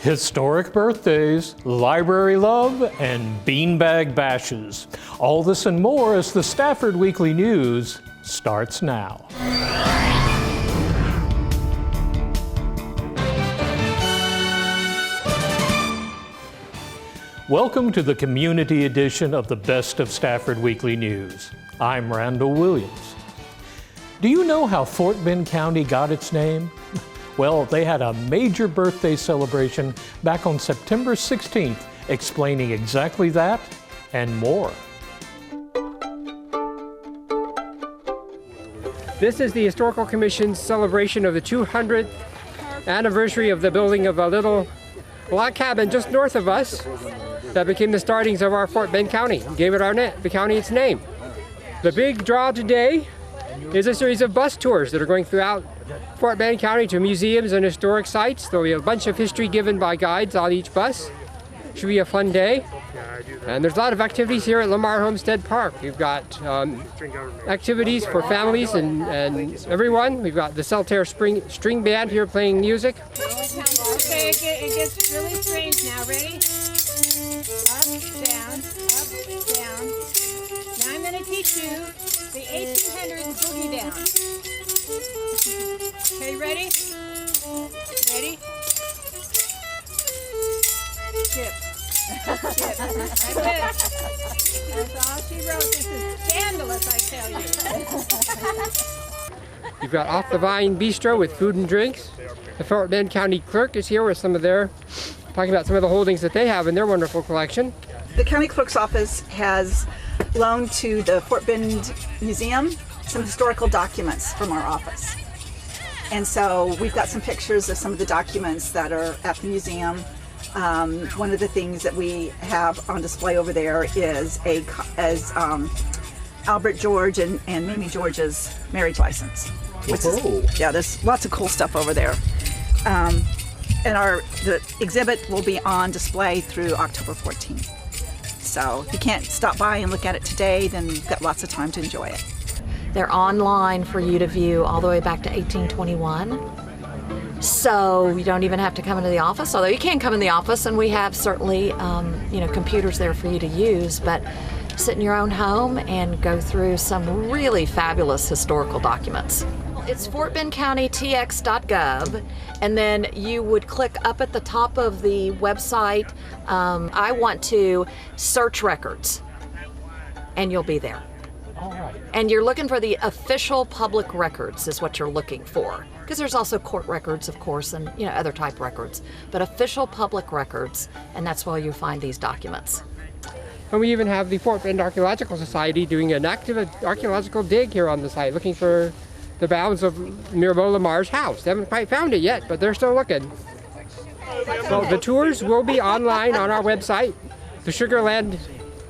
Historic birthdays, library love, and beanbag bashes. All this and more as the Stafford Weekly News starts now. Welcome to the community edition of the Best of Stafford Weekly News. I'm Randall Williams. Do you know how Fort Bend County got its name? Well, they had a major birthday celebration back on September 16th, explaining exactly that and more. This is the Historical Commission's celebration of the 200th anniversary of the building of a little log cabin just north of us that became the startings of our Fort Bend County, gave it the county its name. The big draw today is a series of bus tours that are going throughout Fort Bend County to museums and historic sites. There'll be a bunch of history given by guides on each bus. Should be a fun day. And there's a lot of activities here at Lamar Homestead Park. We've got activities for families and everyone. We've got the Celtaire String Band here playing music. Okay, it gets really strange now. Ready? Up, down. Now I'm going to teach you the 1800s boogie down. Okay, ready? Ready? Skip. That's it. That's all she wrote. This is scandalous, I tell you. You've got Off the Vine Bistro with food and drinks. The Fort Bend County Clerk is here with talking about some of the holdings that they have in their wonderful collection. The County Clerk's Office has loaned to the Fort Bend Museum some historical documents from our office. And so we've got some pictures of some of the documents that are at the museum. One of the things that we have on display over there is Albert George and Mamie George's marriage license. There's lots of cool stuff over there. And the exhibit will be on display through October 14th. So if you can't stop by and look at it today, then you've got lots of time to enjoy it. They're online for you to view all the way back to 1821. So you don't even have to come into the office, although you can come in the office, and we have certainly computers there for you to use, but sit in your own home and go through some really fabulous historical documents. It's fortbendcountytx.gov, and then you would click up at the top of the website, I want to search records, and you'll be there. All right. And you're looking for the official public records is what you're looking for. Because there's also court records, of course, and other type records. But official public records, and that's where you find these documents. And we even have the Fort Bend Archaeological Society doing an active archaeological dig here on the site, looking for the bounds of Mirbeau Lamar's house. They haven't quite found it yet, but they're still looking. Well, the tours will be online on our website. The Sugarland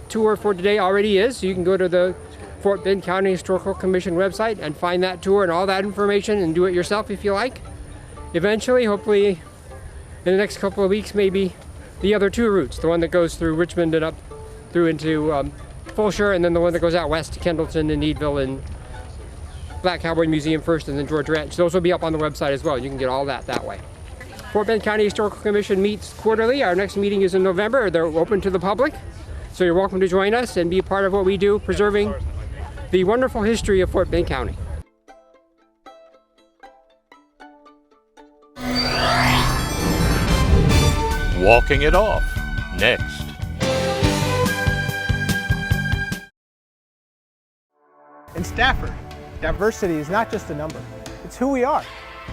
tour for today already is, so you can go to the Fort Bend County Historical Commission website and find that tour and all that information and do it yourself if you like. Eventually, hopefully, in the next couple of weeks, maybe the other two routes, the one that goes through Richmond and up through into Fulshire, and then the one that goes out west to Kendleton and Needville and Black Cowboy Museum first, and then George Ranch. Those will be up on the website as well. You can get all that way. Fort Bend County Historical Commission meets quarterly. Our next meeting is in November. They're open to the public, so you're welcome to join us and be a part of what we do, preserving the wonderful history of Fort Bend County. Walking it off, next. In Stafford, diversity is not just a number, it's who we are.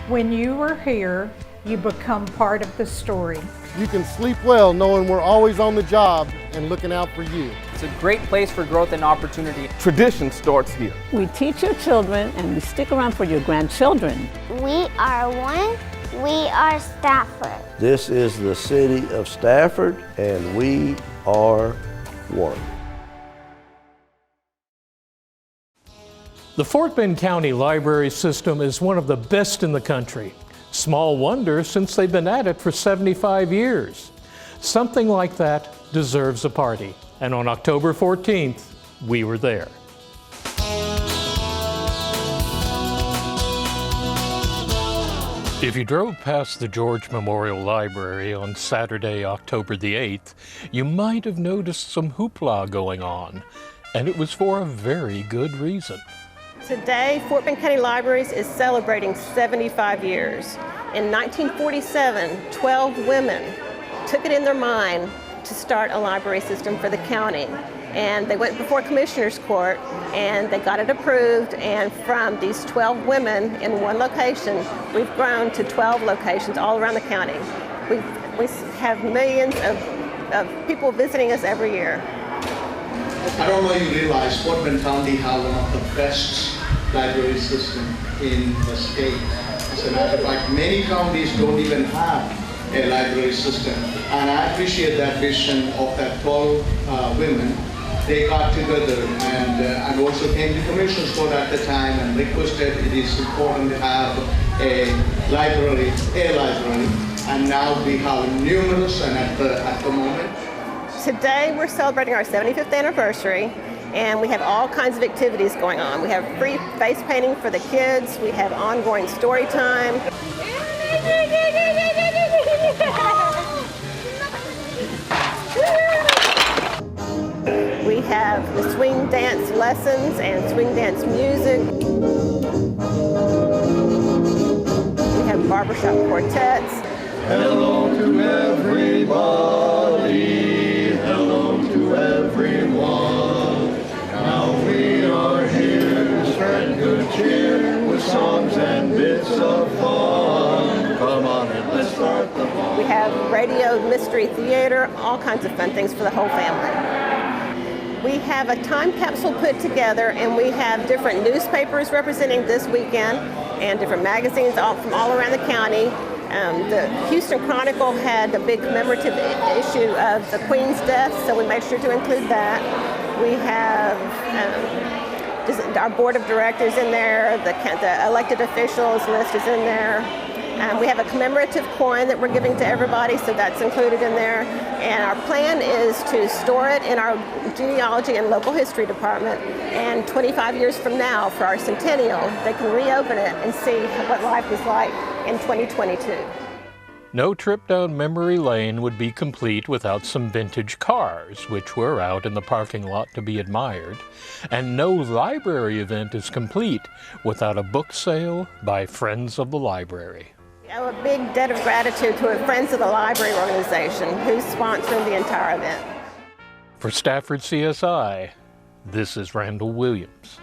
When you are here, you become part of the story. You can sleep well knowing we're always on the job and looking out for you. It's a great place for growth and opportunity. Tradition starts here. We teach your children and we stick around for your grandchildren. We are one. We are Stafford. This is the city of Stafford, and we are one. The Fort Bend County Library System is one of the best in the country. Small wonder since they've been at it for 75 years. Something like that deserves a party. And on October 14th, we were there. If you drove past the George Memorial Library on Saturday, October the 8th, you might have noticed some hoopla going on, and it was for a very good reason. Today, Fort Bend County Libraries is celebrating 75 years. In 1947, 12 women took it in their mind to start a library system for the county. And they went before Commissioner's Court and they got it approved, and from these 12 women in one location, we've grown to 12 locations all around the county. We have millions of people visiting us every year. I don't know if you realize Fort Bend County has one of the best library systems in the state. As a matter of fact, many counties don't even have a library system. And I appreciate that vision of that 12 women. They got together and also came to Commissioner's Court at the time and requested it is important to have a library, and now we have numerous, and at the moment. Today we're celebrating our 75th anniversary, and we have all kinds of activities going on. We have free face painting for the kids, we have ongoing story time. We have the swing dance lessons and swing dance music. We have barbershop quartets. Hello to everybody, hello to everyone. Now we are here to spread good cheer with songs and bits of fun. Come on and let's start the fun. We have radio mystery theater, all kinds of fun things for the whole family. We have a time capsule put together, and we have different newspapers representing this weekend and different magazines from all around the county. The Houston Chronicle had a big commemorative issue of the Queen's death, so we made sure to include that. We have our board of directors in there, the elected officials list is in there. We have a commemorative coin that we're giving to everybody, so that's included in there. And our plan is to store it in our genealogy and local history department. And 25 years from now, for our centennial, they can reopen it and see what life was like in 2022. No trip down memory lane would be complete without some vintage cars, which were out in the parking lot to be admired. And no library event is complete without a book sale by Friends of the Library. We owe a big debt of gratitude to a Friends of the Library organization who's sponsoring the entire event. For Stafford CSI, this is Randall Williams.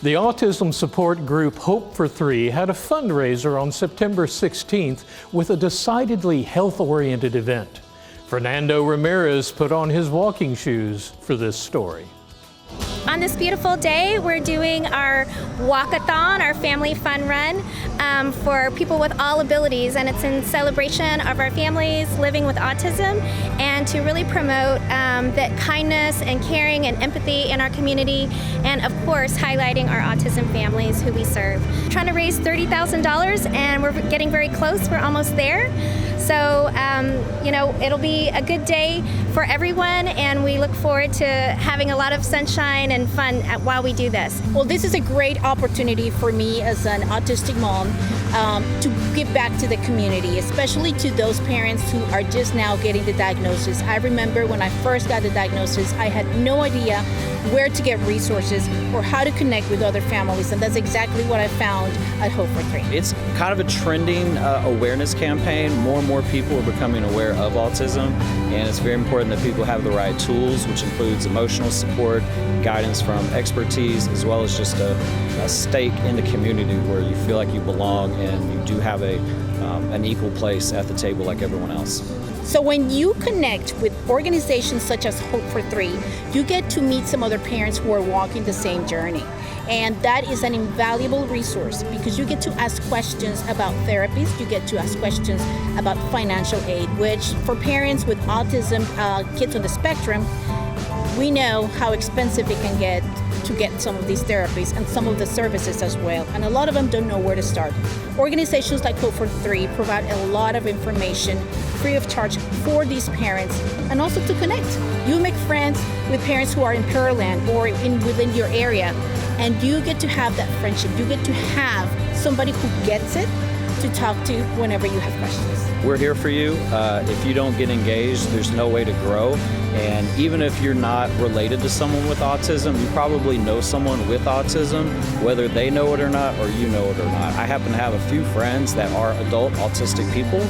The autism support group Hope for Three had a fundraiser on September 16th with a decidedly health-oriented event. Fernando Ramirez put on his walking shoes for this story. On this beautiful day, we're doing our walkathon, our family fun run for people with all abilities, and it's in celebration of our families living with autism and to really promote that kindness and caring and empathy in our community, and of course highlighting our autism families who we serve. We're trying to raise $30,000 and we're getting very close, we're almost there. So, it'll be a good day for everyone, and we look forward to having a lot of sunshine and fun while we do this. Well, this is a great opportunity for me as an autistic mom to give back to the community, especially to those parents who are just now getting the diagnosis. I remember when I first got the diagnosis, I had no idea where to get resources or how to connect with other families, and that's exactly what I found at Hope for Three. It's kind of a trending awareness campaign. More and more people are becoming aware of autism, and it's very important that people have the right tools, which includes emotional support, guidance from expertise, as well as just a stake in the community where you feel like you belong and you do have an equal place at the table like everyone else. So when you connect with organizations such as Hope for Three, you get to meet some other parents who are walking the same journey. And that is an invaluable resource because you get to ask questions about therapies, you get to ask questions about financial aid, which for parents with autism, kids on the spectrum, we know how expensive it can get to get some of these therapies and some of the services as well. And a lot of them don't know where to start. Organizations like Hope for Three provide a lot of information free of charge for these parents and also to connect. You make friends with parents who are in Pearland or within your area, and you get to have that friendship. You get to have somebody who gets it, to talk to whenever you have questions. We're here for you. If you don't get engaged, there's no way to grow. And even if you're not related to someone with autism, you probably know someone with autism, whether they know it or not, or you know it or not. I happen to have a few friends that are adult autistic people,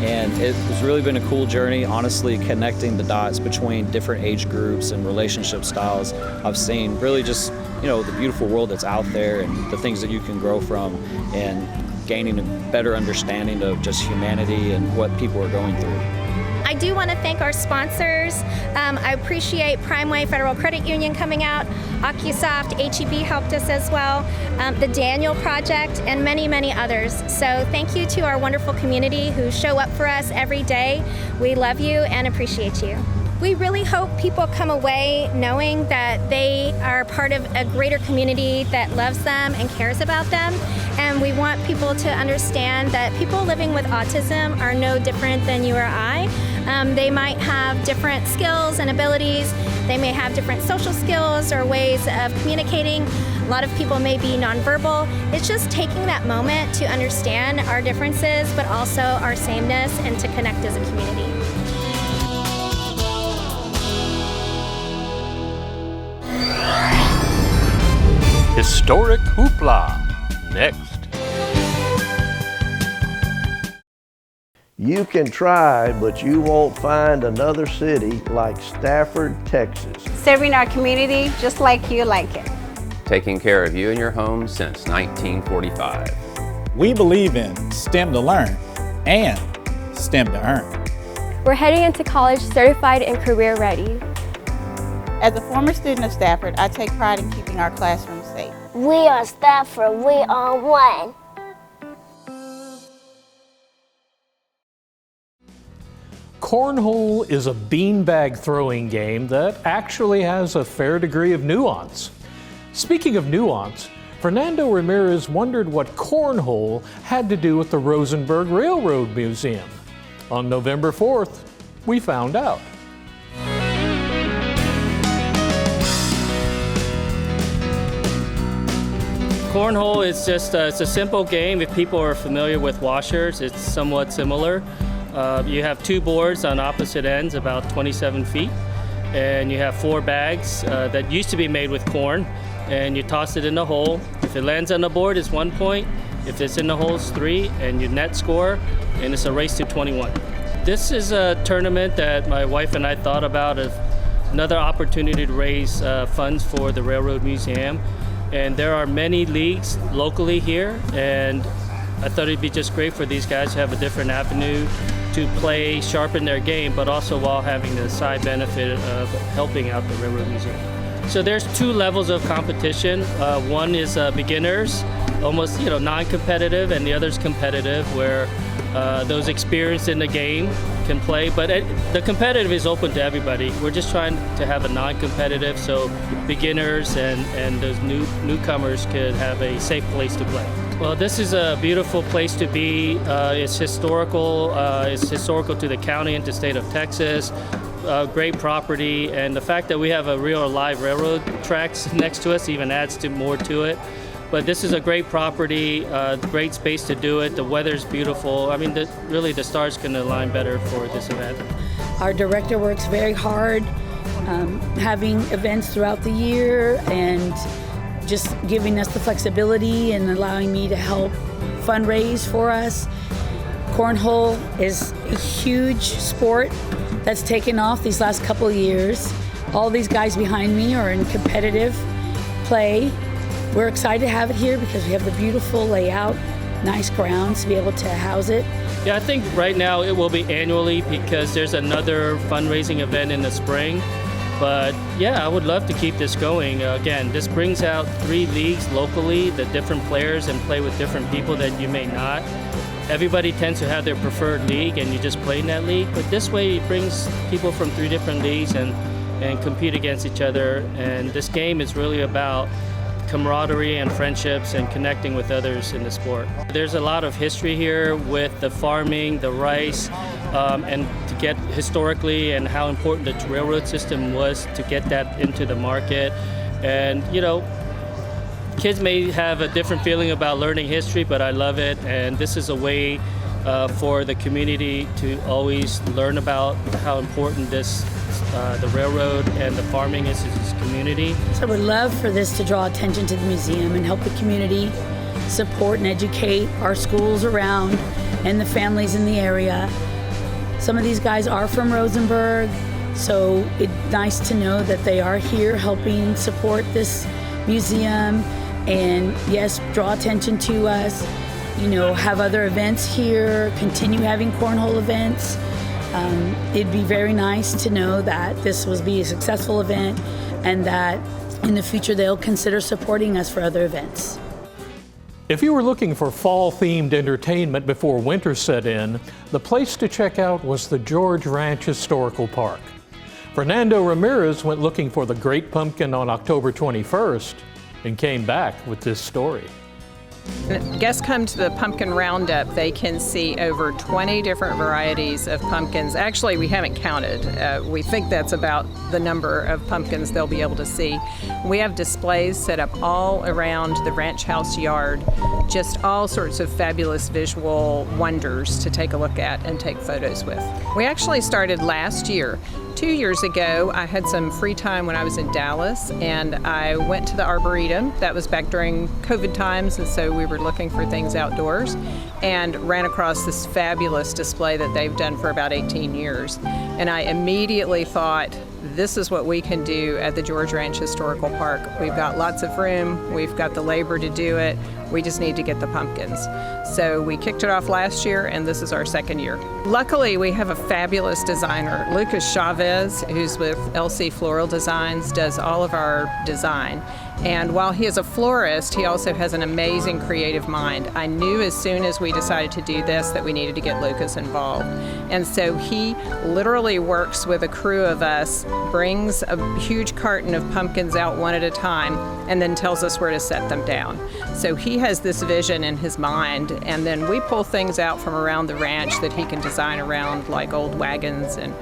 and it's really been a cool journey, honestly, connecting the dots between different age groups and relationship styles. I've seen really just, the beautiful world that's out there and the things that you can grow from, and gaining a better understanding of just humanity and what people are going through. I do want to thank our sponsors. I appreciate Primeway Federal Credit Union coming out, OcuSoft, HEB helped us as well, the Daniel Project, and many, many others. So thank you to our wonderful community who show up for us every day. We love you and appreciate you. We really hope people come away knowing that they are part of a greater community that loves them and cares about them. And we want people to understand that people living with autism are no different than you or I. They might have different skills and abilities. They may have different social skills or ways of communicating. A lot of people may be nonverbal. It's just taking that moment to understand our differences, but also our sameness, and to connect as a community. Historic Hoopla, next. You can try, but you won't find another city like Stafford, Texas. Serving our community just like you like it. Taking care of you and your home since 1945. We believe in STEM to learn and STEM to earn. We're heading into college certified and career ready. As a former student of Stafford, I take pride in keeping our classrooms safe. We are Stafford, we are one. Cornhole is a beanbag throwing game that actually has a fair degree of nuance. Speaking of nuance, Fernando Ramirez wondered what cornhole had to do with the Rosenberg Railroad Museum. On November 4th, we found out. Cornhole is just it's a simple game. If people are familiar with washers, it's somewhat similar. You have two boards on opposite ends, about 27 feet, and you have four bags that used to be made with corn, and you toss it in the hole. If it lands on the board, it's 1 point. If it's in the hole, it's 3, and you net score, and it's a race to 21. This is a tournament that my wife and I thought about as another opportunity to raise funds for the Railroad Museum. And there are many leagues locally here, and I thought it'd be just great for these guys to have a different avenue to play, sharpen their game, but also while having the side benefit of helping out the Railroad Museum. So there's two levels of competition. One is beginners, almost non-competitive, and the other is competitive, where those experienced in the game can play, but the competitive is open to everybody. We're just trying to have a non-competitive, so beginners and those newcomers could have a safe place to play. Well, this is a beautiful place to be. It's historical to the county and to the state of Texas. Great property, and the fact that we have a real live railroad tracks next to us even adds more to it. But this is a great property, great space to do it. The weather's beautiful. I mean, really the stars couldn't align better for this event. Our director works very hard, having events throughout the year and just giving us the flexibility and allowing me to help fundraise for us. Cornhole is a huge sport that's taken off these last couple of years. All these guys behind me are in competitive play. We're excited to have it here because we have the beautiful layout, nice grounds to be able to house it. Yeah, I think right now it will be annually because there's another fundraising event in the spring. But yeah, I would love to keep this going. Again, this brings out 3 leagues locally, the different players, and play with different people that you may not. Everybody tends to have their preferred league and you just play in that league. But this way it brings people from 3 different leagues and compete against each other. And this game is really about camaraderie and friendships and connecting with others in the sport. There's a lot of history here with the farming, the rice, and to get historically and how important the railroad system was to get that into the market. And kids may have a different feeling about learning history, but I love it, and this is a way for the community to always learn about how important the railroad and the farming is to this community. So I would love for this to draw attention to the museum and help the community support and educate our schools around and the families in the area. Some of these guys are from Rosenberg, so it's nice to know that they are here helping support this museum and, yes, draw attention to us, have other events here, continue having cornhole events. It'd be very nice to know that this will be a successful event and that in the future they'll consider supporting us for other events. If you were looking for fall-themed entertainment before winter set in, the place to check out was the George Ranch Historical Park. Fernando Ramirez went looking for the Great Pumpkin on October 21st and came back with this story. When guests come to the Pumpkin Roundup, they can see over 20 different varieties of pumpkins. Actually, we haven't counted. We think that's about the number of pumpkins they'll be able to see. We have displays set up all around the ranch house yard, just all sorts of fabulous visual wonders to take a look at and take photos with. We actually started last year. 2 years ago, I had some free time when I was in Dallas, and I went to the Arboretum. That was back during COVID times, and so we were looking for things outdoors, and ran across this fabulous display that they've done for about 18 years. And I immediately thought, this is what we can do at the George Ranch Historical Park. We've got lots of room, we've got the labor to do it, we just need to get the pumpkins. So we kicked it off last year, and this is our second year. Luckily, we have a fabulous designer. Lucas Chavez, who's with LC Floral Designs, does all of our design. And while he is a florist, he also has an amazing creative mind. I knew as soon as we decided to do this that we needed to get Lucas involved. And so he literally works with a crew of us, brings a huge carton of pumpkins out one at a time, and then tells us where to set them down. So he has this vision in his mind, and then we pull things out from around the ranch that he can design around, like old wagons and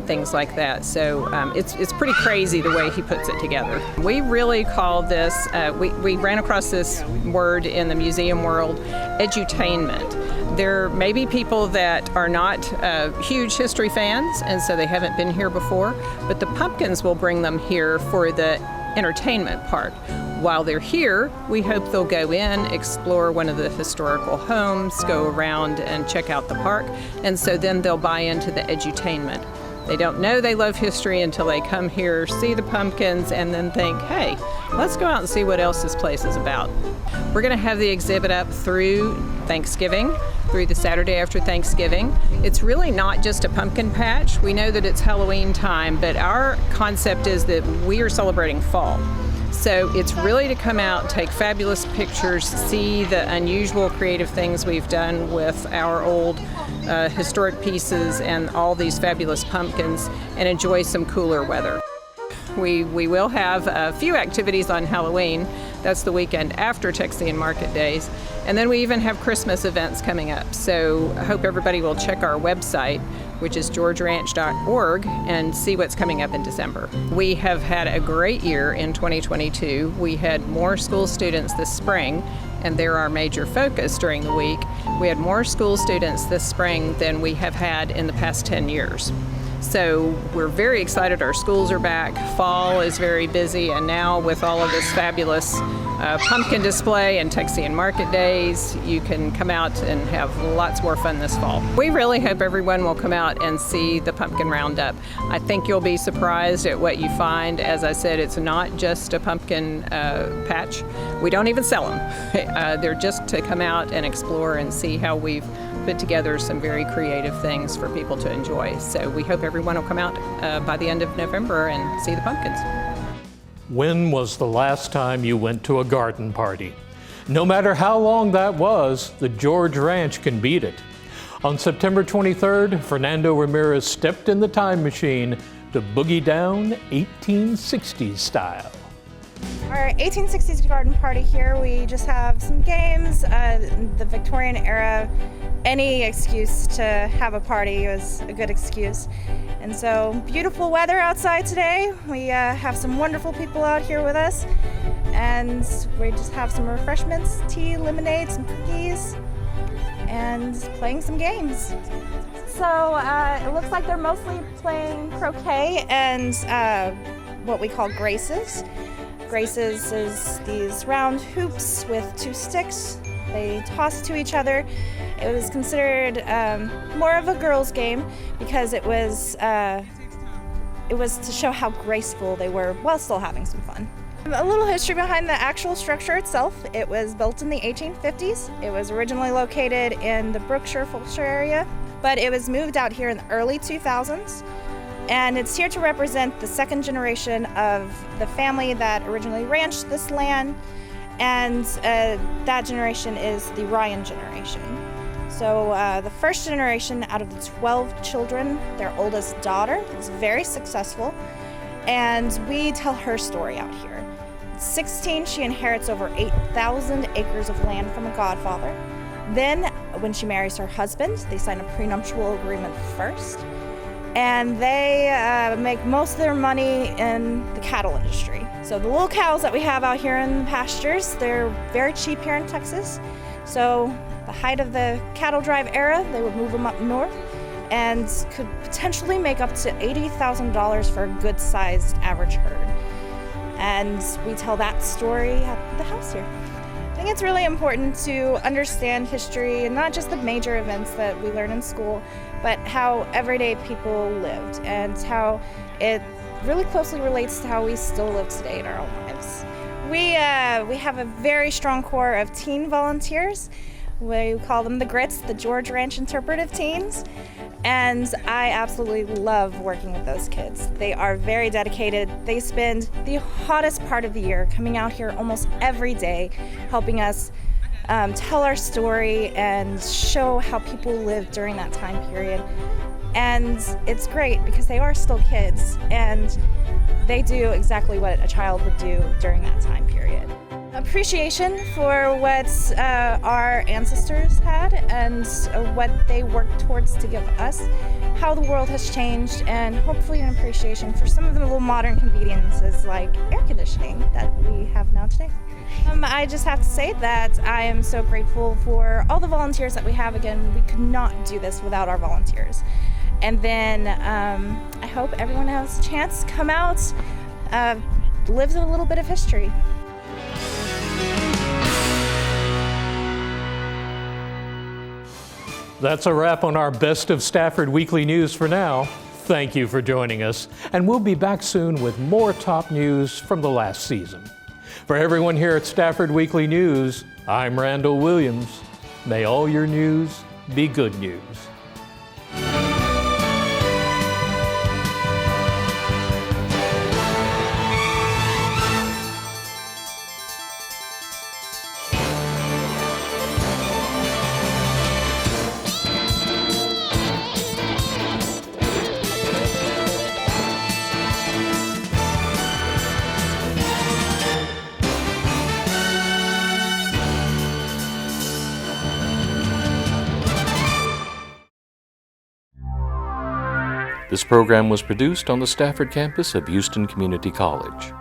things like that. So it's pretty crazy the way he puts it together. We really call this, we ran across this word in the museum world, edutainment. There may be people that are not huge history fans, and so they haven't been here before, but the pumpkins will bring them here for the entertainment part. While they're here, we hope they'll go in, explore one of the historical homes, go around and check out the park, and so then they'll buy into the edutainment. They don't know they love history until they come here, see the pumpkins, and then think, hey, let's go out and see what else this place is about. We're going to have the exhibit up through Thanksgiving, through the Saturday after Thanksgiving. It's really not just a pumpkin patch. We know that it's Halloween time, but our concept is that we are celebrating fall. So it's really to come out, take fabulous pictures, see the unusual creative things we've done with our old historic pieces and all these fabulous pumpkins, and enjoy some cooler weather. We will have a few activities on Halloween. That's the weekend after Texian Market Days. And then we even have Christmas events coming up. So I hope everybody will check our website, which is georgeranch.org, and see what's coming up in December. We have had a great year in 2022. We had more school students this spring, and they're our major focus during the week. We had more school students this spring than we have had in the past 10 years. So we're very excited. Our schools are back. Fall is very busy, and now with all of this fabulous pumpkin display and Texian Market Days, you can come out and have lots more fun this fall. We really hope everyone will come out and see the Pumpkin Roundup. I think you'll be surprised at what you find. As I said, it's not just a pumpkin patch. We don't even sell them. They're just to come out and explore and see how we've put together some very creative things for people to enjoy. So we hope everyone will come out by the end of November and see the pumpkins. When was the last time you went to a garden party? No matter how long that was, the George Ranch can beat it. On September 23rd, Fernando Ramirez stepped in the time machine to boogie down 1860s style. Our 1860s garden party here, we just have some games, the Victorian era. Any excuse to have a party was a good excuse. And so beautiful weather outside today. We have some wonderful people out here with us. and we just have some refreshments, tea, lemonade, some cookies, and playing some games. So it looks like they're mostly playing croquet and what we call graces. Graces is these round hoops with 2 sticks. They toss to each other. It was considered more of a girls' game because it was to show how graceful they were while still having some fun. A little history behind the actual structure itself. It was built in the 1850s. It was originally located in the Brookshire, Fulshire area, but it was moved out here in the early 2000s. And it's here to represent the second generation of the family that originally ranched this land. And that generation is the Ryan generation. So the first generation out of the 12 children, their oldest daughter is very successful. And we tell her story out here. At 16, she inherits over 8,000 acres of land from a godfather. Then, when she marries her husband, they sign a prenuptial agreement first. And they make most of their money in the cattle industry. So the little cows that we have out here in the pastures, they're very cheap here in Texas. So the height of the cattle drive era, they would move them up north and could potentially make up to $80,000 for a good-sized average herd. And we tell that story at the house here. I think it's really important to understand history, and not just the major events that we learn in school, but how everyday people lived and how it really closely relates to how we still live today in our own lives. We have a very strong core of teen volunteers. We call them the Grits, the George Ranch Interpretive Teens. And I absolutely love working with those kids. They are very dedicated. They spend the hottest part of the year coming out here almost every day, helping us tell our story and show how people lived during that time period. And it's great because they are still kids and they do exactly what a child would do during that time period. Appreciation for what our ancestors had and what they worked towards to give us, how the world has changed, and hopefully an appreciation for some of the little modern conveniences like air conditioning that we have now today. I just have to say that I am so grateful for all the volunteers that we have. Again, we could not do this without our volunteers. And then I hope everyone has a chance to come out, live a little bit of history. That's a wrap on our Best of Stafford Weekly News for now. Thank you for joining us, and we'll be back soon with more top news from the last season. For everyone here at Stafford Weekly News, I'm Randall Williams. May all your news be good news. This program was produced on the Stafford campus of Houston Community College.